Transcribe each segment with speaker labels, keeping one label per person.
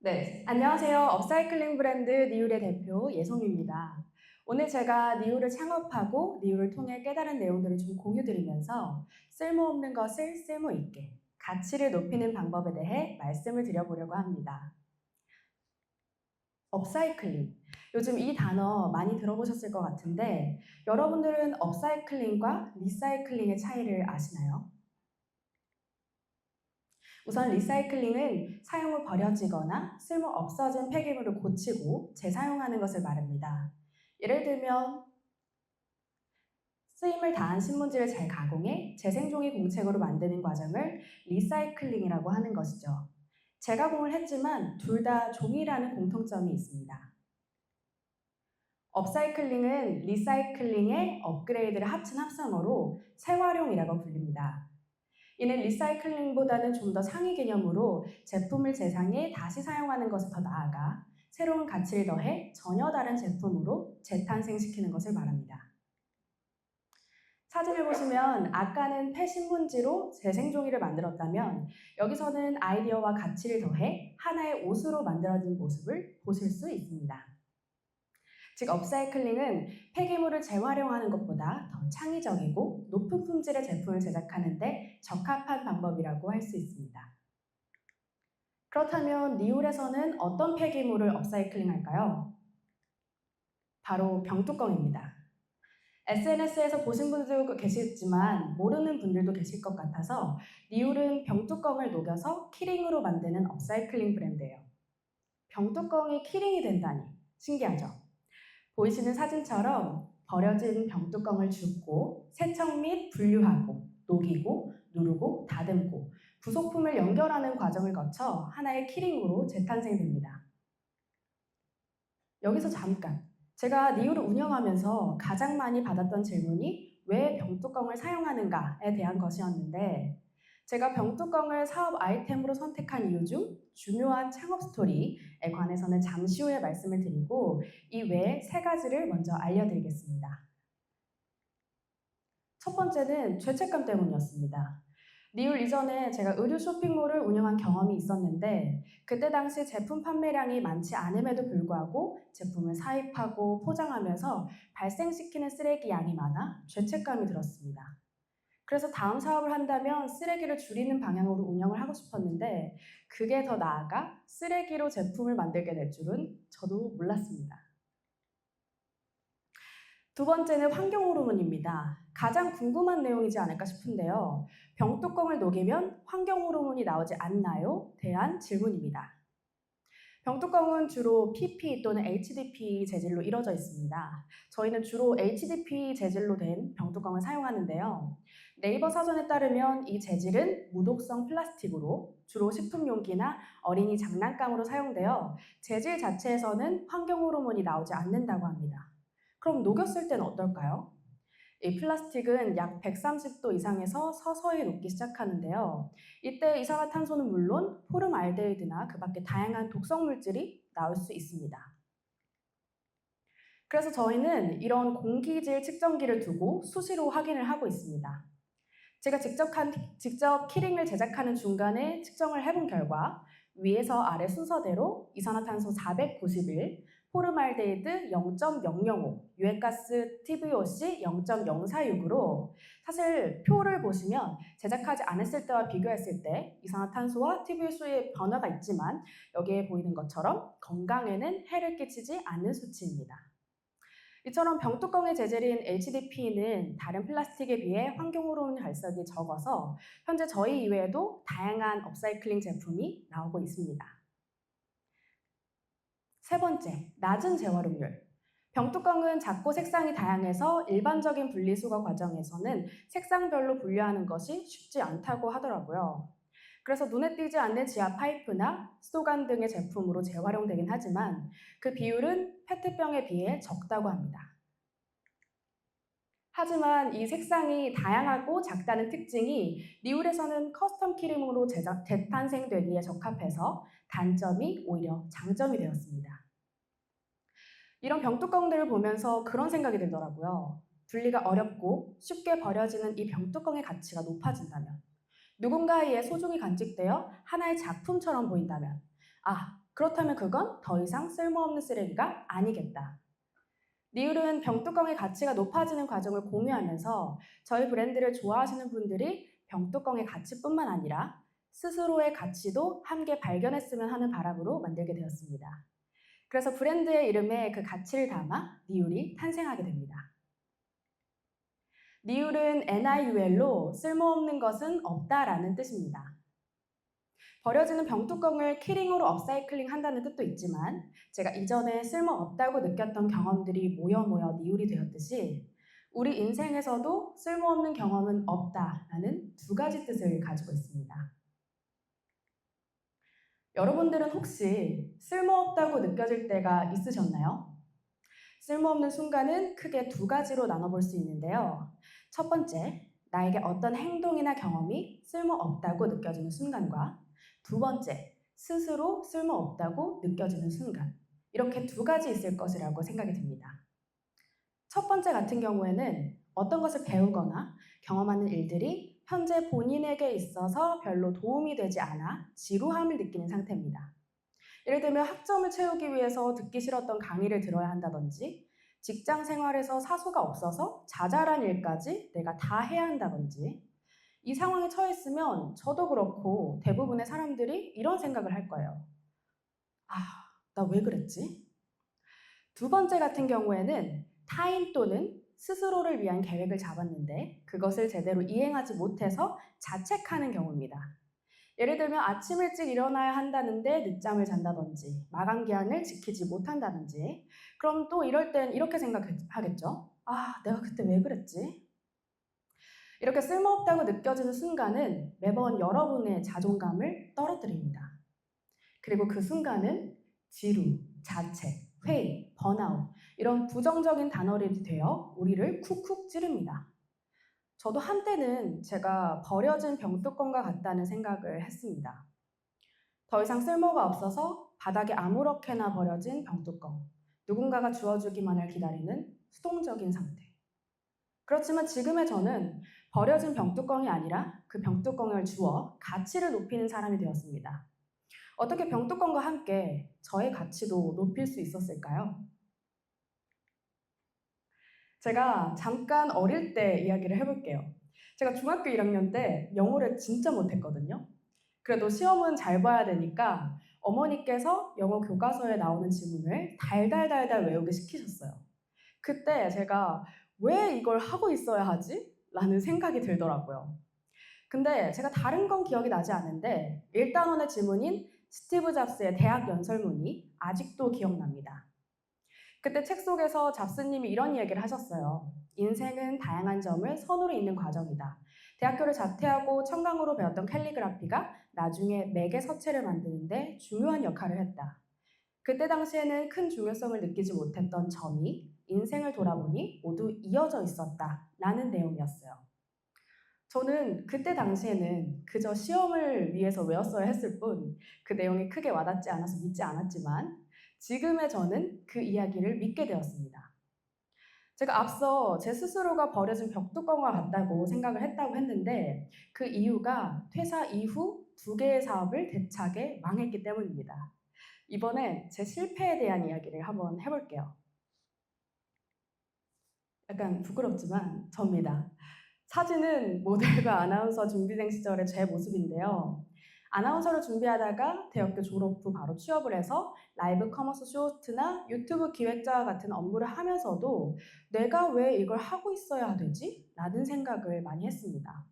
Speaker 1: 네, 안녕하세요. 업사이클링 브랜드 니울의 대표 예송입니다. 오늘 제가 니울을 창업하고 니울을 통해 깨달은 내용들을 좀 공유드리면서 쓸모없는 것을 쓸모있게, 가치를 높이는 방법에 대해 말씀을 드려보려고 합니다. 업사이클링. 요즘 이 단어 많이 들어보셨을 것 같은데 여러분들은 업사이클링과 리사이클링의 차이를 아시나요? 우선 리사이클링은 사용 후 버려지거나 쓸모 없어진 폐기물을 고치고 재사용하는 것을 말합니다. 예를 들면 쓰임을 다한 신문지를 잘 가공해 재생종이 공책으로 만드는 과정을 리사이클링이라고 하는 것이죠. 재가공을 했지만 둘 다 종이라는 공통점이 있습니다. 업사이클링은 리사이클링의 업그레이드를 합친 합성어로 재활용이라고 불립니다. 이는 리사이클링보다는 좀 더 상위 개념으로 제품을 재상해 다시 사용하는 것을 더 나아가 새로운 가치를 더해 전혀 다른 제품으로 재탄생시키는 것을 말합니다. 사진을 보시면 아까는 폐신문지로 재생종이를 만들었다면 여기서는 아이디어와 가치를 더해 하나의 옷으로 만들어진 모습을 보실 수 있습니다. 즉 업사이클링은 폐기물을 재활용하는 것보다 더 창의적이고 높은 품질의 제품을 제작하는 데 적합한 방법이라고 할 수 있습니다. 그렇다면 니울에서는 어떤 폐기물을 업사이클링 할까요? 바로 병뚜껑입니다. SNS에서 보신 분들도 계시겠지만 모르는 분들도 계실 것 같아서 니울은 병뚜껑을 녹여서 키링으로 만드는 업사이클링 브랜드예요. 병뚜껑이 키링이 된다니 신기하죠? 보이시는 사진처럼 버려진 병뚜껑을 줍고 세척 및 분류하고 녹이고 누르고 다듬고 부속품을 연결하는 과정을 거쳐 하나의 키링으로 재탄생됩니다. 여기서 잠깐, 제가 니울을 운영하면서 가장 많이 받았던 질문이 왜 병뚜껑을 사용하는가에 대한 것이었는데 제가 병뚜껑을 사업 아이템으로 선택한 이유 중 중요한 창업 스토리에 관해서는 잠시 후에 말씀을 드리고 이 외에 세 가지를 먼저 알려드리겠습니다. 첫 번째는 죄책감 때문이었습니다. 니울 이전에 제가 의류 쇼핑몰을 운영한 경험이 있었는데 그때 당시 제품 판매량이 많지 않음에도 불구하고 제품을 사입하고 포장하면서 발생시키는 쓰레기 양이 많아 죄책감이 들었습니다. 그래서 다음 사업을 한다면 쓰레기를 줄이는 방향으로 운영을 하고 싶었는데 그게 더 나아가 쓰레기로 제품을 만들게 될 줄은 저도 몰랐습니다. 두 번째는 환경 호르몬입니다. 가장 궁금한 내용이지 않을까 싶은데요. 병뚜껑을 녹이면 환경 호르몬이 나오지 않나요? 대한 질문입니다. 병뚜껑은 주로 PP 또는 HDP 재질로 이루어져 있습니다. 저희는 주로 HDP 재질로 된 병뚜껑을 사용하는데요. 네이버 사전에 따르면 이 재질은 무독성 플라스틱으로 주로 식품 용기나 어린이 장난감으로 사용되어 재질 자체에서는 환경 호르몬이 나오지 않는다고 합니다. 그럼 녹였을 때는 어떨까요? 이 플라스틱은 약 130도 이상에서 서서히 녹기 시작하는데요. 이때 이산화탄소는 물론 포름알데히드나 그 밖에 다양한 독성 물질이 나올 수 있습니다. 그래서 저희는 이런 공기질 측정기를 두고 수시로 확인을 하고 있습니다. 제가 직접 키링을 제작하는 중간에 측정을 해본 결과 위에서 아래 순서대로 이산화탄소 491, 포름알데히드 0.005, 유해가스 TVOC 0.046으로 사실 표를 보시면 제작하지 않았을 때와 비교했을 때 이산화탄소와 TVOC의 변화가 있지만 여기에 보이는 것처럼 건강에는 해를 끼치지 않는 수치입니다. 이처럼 병뚜껑의 재질인 HDP는 다른 플라스틱에 비해 환경호르몬 발생이 적어서 현재 저희 이외에도 다양한 업사이클링 제품이 나오고 있습니다. 세 번째, 낮은 재활용률. 병뚜껑은 작고 색상이 다양해서 일반적인 분리수거 과정에서는 색상별로 분류하는 것이 쉽지 않다고 하더라고요. 그래서 눈에 띄지 않는 지하 파이프나 수도관 등의 제품으로 재활용되긴 하지만 그 비율은 페트병에 비해 적다고 합니다. 하지만 이 색상이 다양하고 작다는 특징이 니울에서는 커스텀 키링으로 재탄생되기에 적합해서 단점이 오히려 장점이 되었습니다. 이런 병뚜껑들을 보면서 그런 생각이 들더라고요. 분리가 어렵고 쉽게 버려지는 이 병뚜껑의 가치가 높아진다면 누군가에 의해 소중히 간직되어 하나의 작품처럼 보인다면 그렇다면 그건 더 이상 쓸모없는 쓰레기가 아니겠다. 리울은 병뚜껑의 가치가 높아지는 과정을 공유하면서 저희 브랜드를 좋아하시는 분들이 병뚜껑의 가치뿐만 아니라 스스로의 가치도 함께 발견했으면 하는 바람으로 만들게 되었습니다. 그래서 브랜드의 이름에 그 가치를 담아 니울이 탄생하게 됩니다. 니울은 NIUL로 쓸모없는 것은 없다라는 뜻입니다. 버려지는 병뚜껑을 키링으로 업사이클링 한다는 뜻도 있지만 제가 이전에 쓸모없다고 느꼈던 경험들이 모여 니울이 되었듯이 우리 인생에서도 쓸모없는 경험은 없다라는 두 가지 뜻을 가지고 있습니다. 여러분들은 혹시 쓸모없다고 느껴질 때가 있으셨나요? 쓸모없는 순간은 크게 두 가지로 나눠볼 수 있는데요. 첫 번째, 나에게 어떤 행동이나 경험이 쓸모없다고 느껴지는 순간과 두 번째, 스스로 쓸모없다고 느껴지는 순간. 이렇게 두 가지 있을 것이라고 생각이 듭니다. 첫 번째 같은 경우에는 어떤 것을 배우거나 경험하는 일들이 현재 본인에게 있어서 별로 도움이 되지 않아 지루함을 느끼는 상태입니다. 예를 들면 학점을 채우기 위해서 듣기 싫었던 강의를 들어야 한다든지 직장 생활에서 사수가 없어서 자잘한 일까지 내가 다 해야 한다든지 이 상황에 처했으면 저도 그렇고 대부분의 사람들이 이런 생각을 할 거예요. 아, 나 왜 그랬지? 두 번째 같은 경우에는 타인 또는 스스로를 위한 계획을 잡았는데 그것을 제대로 이행하지 못해서 자책하는 경우입니다. 예를 들면 아침 일찍 일어나야 한다는데 늦잠을 잔다든지 마감 기한을 지키지 못한다든지 그럼 또 이럴 땐 이렇게 생각하겠죠. 아, 내가 그때 왜 그랬지? 이렇게 쓸모없다고 느껴지는 순간은 매번 여러분의 자존감을 떨어뜨립니다. 그리고 그 순간은 지루, 자책, 회의, 번아웃 이런 부정적인 단어들이 되어 우리를 쿡쿡 찌릅니다. 저도 한때는 제가 버려진 병뚜껑과 같다는 생각을 했습니다. 더 이상 쓸모가 없어서 바닥에 아무렇게나 버려진 병뚜껑, 누군가가 주워주기만을 기다리는 수동적인 상태. 그렇지만 지금의 저는 버려진 병뚜껑이 아니라 그 병뚜껑을 주워 가치를 높이는 사람이 되었습니다. 어떻게 병뚜껑과 함께 저의 가치도 높일 수 있었을까요? 제가 잠깐 어릴 때 이야기를 해볼게요. 제가 중학교 1학년 때 영어를 진짜 못했거든요. 그래도 시험은 잘 봐야 되니까 어머니께서 영어 교과서에 나오는 지문을 달달달달 외우게 시키셨어요. 그때 제가 왜 이걸 하고 있어야 하지? 라는 생각이 들더라고요. 근데 제가 다른 건 기억이 나지 않는데 1단원의 지문인 스티브 잡스의 대학 연설문이 아직도 기억납니다. 그때 책 속에서 잡스님이 이런 얘기를 하셨어요. 인생은 다양한 점을 선으로 잇는 과정이다. 대학교를 자퇴하고 청강으로 배웠던 캘리그라피가 나중에 맥의 서체를 만드는데 중요한 역할을 했다. 그때 당시에는 큰 중요성을 느끼지 못했던 점이 인생을 돌아보니 모두 이어져 있었다. 라는 내용이었어요. 저는 그때 당시에는 그저 시험을 위해서 외웠어야 했을 뿐 그 내용이 크게 와닿지 않아서 믿지 않았지만 지금의 저는 그 이야기를 믿게 되었습니다. 제가 앞서 제 스스로가 버려진 벽뚜껑과 같다고 생각을 했다고 했는데 그 이유가 퇴사 이후 2개의 사업을 대차게 망했기 때문입니다. 이번엔 제 실패에 대한 이야기를 한번 해볼게요. 약간 부끄럽지만 접니다. 사진은 모델과 아나운서 준비생 시절의 제 모습인데요. 아나운서를 준비하다가 대학교 졸업 후 바로 취업을 해서 라이브 커머스 쇼호스트나 유튜브 기획자와 같은 업무를 하면서도 내가 왜 이걸 하고 있어야 되지? 라는 생각을 많이 했습니다.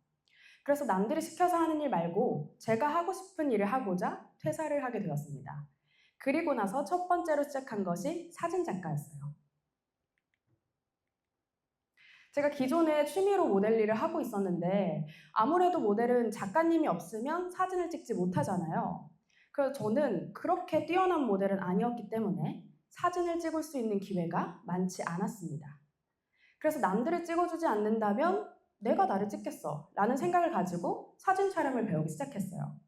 Speaker 1: 그래서 남들이 시켜서 하는 일 말고 제가 하고 싶은 일을 하고자 퇴사를 하게 되었습니다. 그리고 나서 첫 번째로 시작한 것이 사진작가였어요. 제가 기존에 취미로 모델 일을 하고 있었는데 아무래도 모델은 작가님이 없으면 사진을 찍지 못하잖아요. 그래서 저는 그렇게 뛰어난 모델은 아니었기 때문에 사진을 찍을 수 있는 기회가 많지 않았습니다. 그래서 남들을 찍어주지 않는다면 내가 나를 찍겠어 라는 생각을 가지고 사진 촬영을 배우기 시작했어요.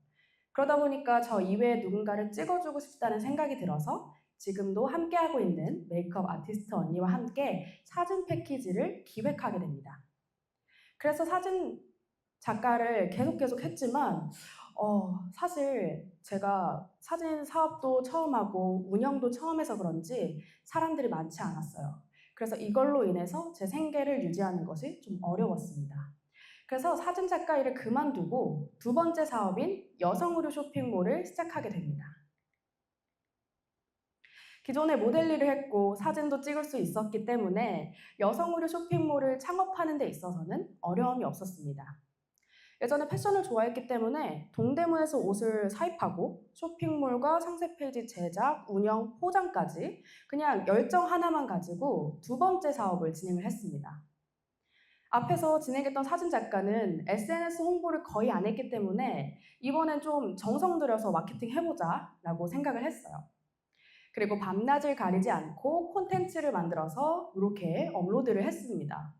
Speaker 1: 그러다 보니까 저 이외에 누군가를 찍어주고 싶다는 생각이 들어서 지금도 함께하고 있는 메이크업 아티스트 언니와 함께 사진 패키지를 기획하게 됩니다. 그래서 사진 작가를 계속 했지만 사실 제가 사진 사업도 처음 하고 운영도 처음 해서 그런지 사람들이 많지 않았어요. 그래서 이걸로 인해서 제 생계를 유지하는 것이 좀 어려웠습니다. 그래서 사진 작가 일을 그만두고 두 번째 사업인 여성 의류 쇼핑몰을 시작하게 됩니다. 기존에 모델 일을 했고 사진도 찍을 수 있었기 때문에 여성 의류 쇼핑몰을 창업하는 데 있어서는 어려움이 없었습니다. 예전에 패션을 좋아했기 때문에 동대문에서 옷을 사입하고 쇼핑몰과 상세 페이지 제작, 운영, 포장까지 그냥 열정 하나만 가지고 두 번째 사업을 진행을 했습니다. 앞에서 진행했던 사진 작가는 SNS 홍보를 거의 안 했기 때문에 이번엔 좀 정성 들여서 마케팅 해보자 라고 생각을 했어요. 그리고 밤낮을 가리지 않고 콘텐츠를 만들어서 이렇게 업로드를 했습니다.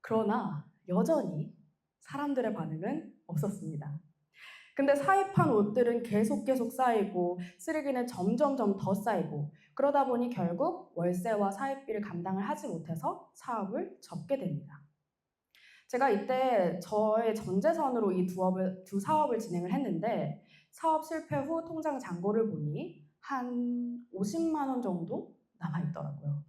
Speaker 1: 그러나 여전히 사람들의 반응은 없었습니다. 근데 사입한 옷들은 계속 쌓이고 쓰레기는 점점점 더 쌓이고 그러다 보니 결국 월세와 사입비를 감당을 하지 못해서 사업을 접게 됩니다. 제가 이때 저의 전 재산으로 이 두 사업을 진행을 했는데 사업 실패 후 통장 잔고를 보니 한 50만 원 정도 남아있더라고요.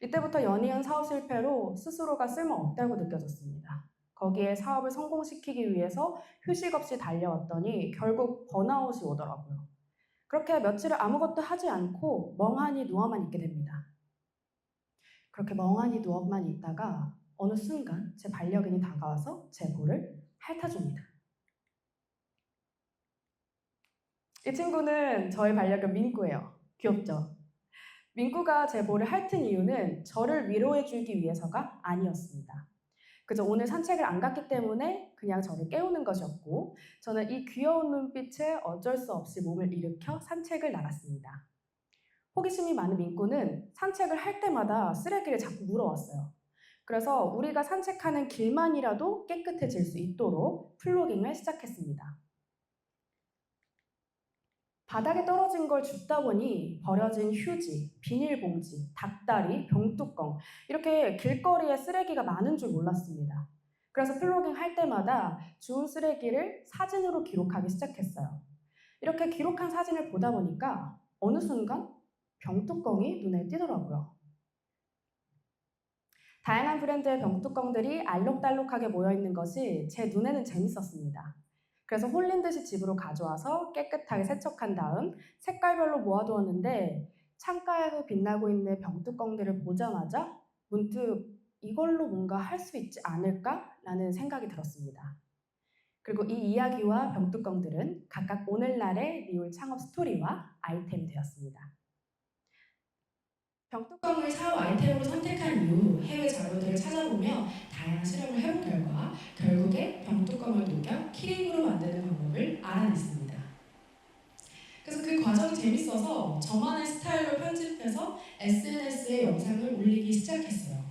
Speaker 1: 이때부터 연이은 사업 실패로 스스로가 쓸모없다고 느껴졌습니다. 거기에 사업을 성공시키기 위해서 휴식 없이 달려왔더니 결국 번아웃이 오더라고요. 그렇게 며칠을 아무것도 하지 않고 멍하니 누워만 있게 됩니다. 그렇게 멍하니 누워만 있다가 어느 순간 제 반려견이 다가와서 제 볼을 핥아줍니다. 이 친구는 저의 반려견 민꾸예요. 귀엽죠? 민꾸가 제 볼을 핥은 이유는 저를 위로해주기 위해서가 아니었습니다. 그저 오늘 산책을 안 갔기 때문에 그냥 저를 깨우는 것이었고 저는 이 귀여운 눈빛에 어쩔 수 없이 몸을 일으켜 산책을 나갔습니다. 호기심이 많은 민꾸는 산책을 할 때마다 쓰레기를 자꾸 물어왔어요. 그래서 우리가 산책하는 길만이라도 깨끗해질 수 있도록 플로깅을 시작했습니다. 바닥에 떨어진 걸 줍다 보니 버려진 휴지, 비닐봉지, 닭다리, 병뚜껑 이렇게 길거리에 쓰레기가 많은 줄 몰랐습니다. 그래서 플로깅 할 때마다 주운 쓰레기를 사진으로 기록하기 시작했어요. 이렇게 기록한 사진을 보다 보니까 어느 순간 병뚜껑이 눈에 띄더라고요. 다양한 브랜드의 병뚜껑들이 알록달록하게 모여있는 것이 제 눈에는 재밌었습니다. 그래서 홀린 듯이 집으로 가져와서 깨끗하게 세척한 다음 색깔별로 모아두었는데 창가에서 빛나고 있는 병뚜껑들을 보자마자 문득 이걸로 뭔가 할 수 있지 않을까라는 생각이 들었습니다. 그리고 이 이야기와 병뚜껑들은 각각 오늘날의 리올 창업 스토리와 아이템이 되었습니다. 병뚜껑을 사업 아이템으로 선택한 이후 해외 자료들을 찾아보며 다양한 실험을 해본 결과 결국에 병뚜껑을 녹여 키링으로 만드는 방법을 알아냈습니다. 그래서 그 과정이 재밌어서 저만의 스타일로 편집해서 SNS에 영상을 올리기 시작했어요.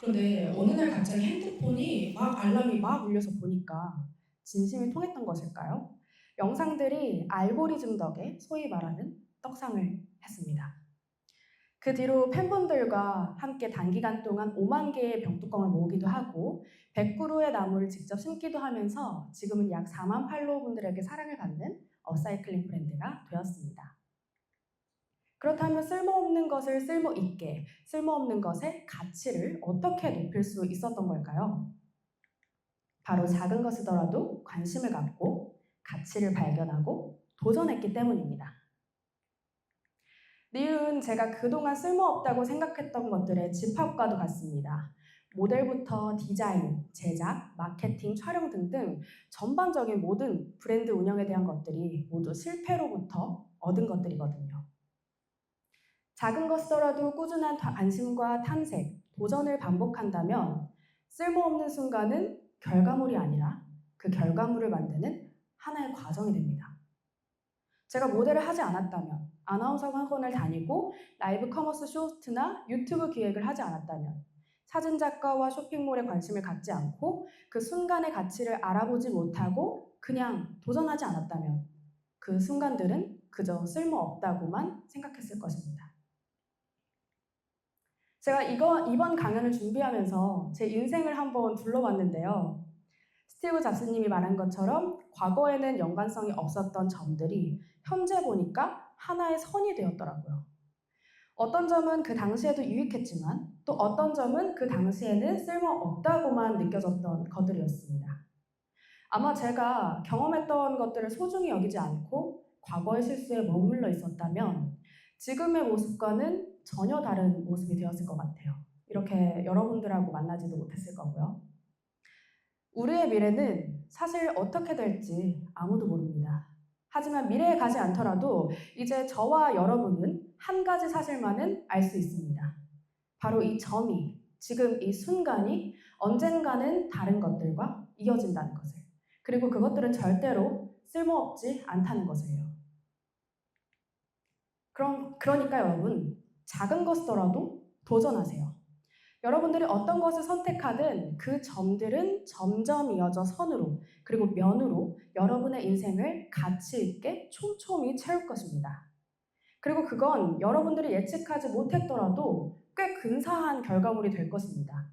Speaker 1: 그런데 어느 날 갑자기 핸드폰이 알람이 막 울려서 보니까 진심이 통했던 것일까요? 영상들이 알고리즘 덕에 소위 말하는 떡상을 했습니다. 그 뒤로 팬분들과 함께 단기간 동안 5만 개의 병뚜껑을 모으기도 하고 100그루의 나무를 직접 심기도 하면서 지금은 약 4만 팔로워분들에게 사랑을 받는 업사이클링 브랜드가 되었습니다. 그렇다면 쓸모없는 것을 쓸모있게, 쓸모없는 것의 가치를 어떻게 높일 수 있었던 걸까요? 바로 작은 것이더라도 관심을 갖고 가치를 발견하고 도전했기 때문입니다. 리은 제가 그동안 쓸모없다고 생각했던 것들의 집합과도 같습니다. 모델부터 디자인, 제작, 마케팅, 촬영 등등 전반적인 모든 브랜드 운영에 대한 것들이 모두 실패로부터 얻은 것들이거든요. 작은 것이더라도 꾸준한 관심과 탐색, 도전을 반복한다면 쓸모없는 순간은 결과물이 아니라 그 결과물을 만드는 하나의 과정이 됩니다. 제가 모델을 하지 않았다면, 아나운서 학원을 다니고 라이브 커머스 쇼트나 유튜브 기획을 하지 않았다면, 사진작가와 쇼핑몰에 관심을 갖지 않고 그 순간의 가치를 알아보지 못하고 그냥 도전하지 않았다면 그 순간들은 그저 쓸모없다고만 생각했을 것입니다. 제가 이번 강연을 준비하면서 제 인생을 한번 둘러봤는데요. 스티브 잡스님이 말한 것처럼 과거에는 연관성이 없었던 점들이 현재 보니까 하나의 선이 되었더라고요. 어떤 점은 그 당시에도 유익했지만 또 어떤 점은 그 당시에는 쓸모없다고만 느껴졌던 것들이었습니다. 아마 제가 경험했던 것들을 소중히 여기지 않고 과거의 실수에 머물러 있었다면 지금의 모습과는 전혀 다른 모습이 되었을 것 같아요. 이렇게 여러분들하고 만나지도 못했을 거고요. 우리의 미래는 사실 어떻게 될지 아무도 모릅니다. 하지만 미래에 가지 않더라도 이제 저와 여러분은 한 가지 사실만은 알 수 있습니다. 바로 이 점이, 지금 이 순간이 언젠가는 다른 것들과 이어진다는 것을. 그리고 그것들은 절대로 쓸모없지 않다는 것을요. 그러니까 여러분, 작은 것이더라도 도전하세요. 여러분들이 어떤 것을 선택하든 그 점들은 점점 이어져 선으로 그리고 면으로 여러분의 인생을 가치 있게 촘촘히 채울 것입니다. 그리고 그건 여러분들이 예측하지 못했더라도 꽤 근사한 결과물이 될 것입니다.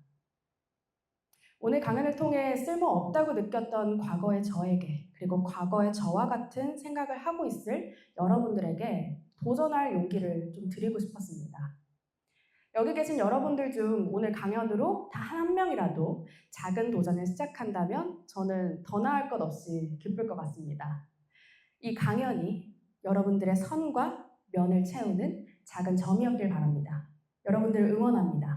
Speaker 1: 오늘 강연을 통해 쓸모없다고 느꼈던 과거의 저에게 그리고 과거의 저와 같은 생각을 하고 있을 여러분들에게 도전할 용기를 좀 드리고 싶었습니다. 여기 계신 여러분들 중 오늘 강연으로 단 한 명이라도 작은 도전을 시작한다면 저는 더 나을 것 없이 기쁠 것 같습니다. 이 강연이 여러분들의 선과 면을 채우는 작은 점이었길 바랍니다. 여러분들을 응원합니다.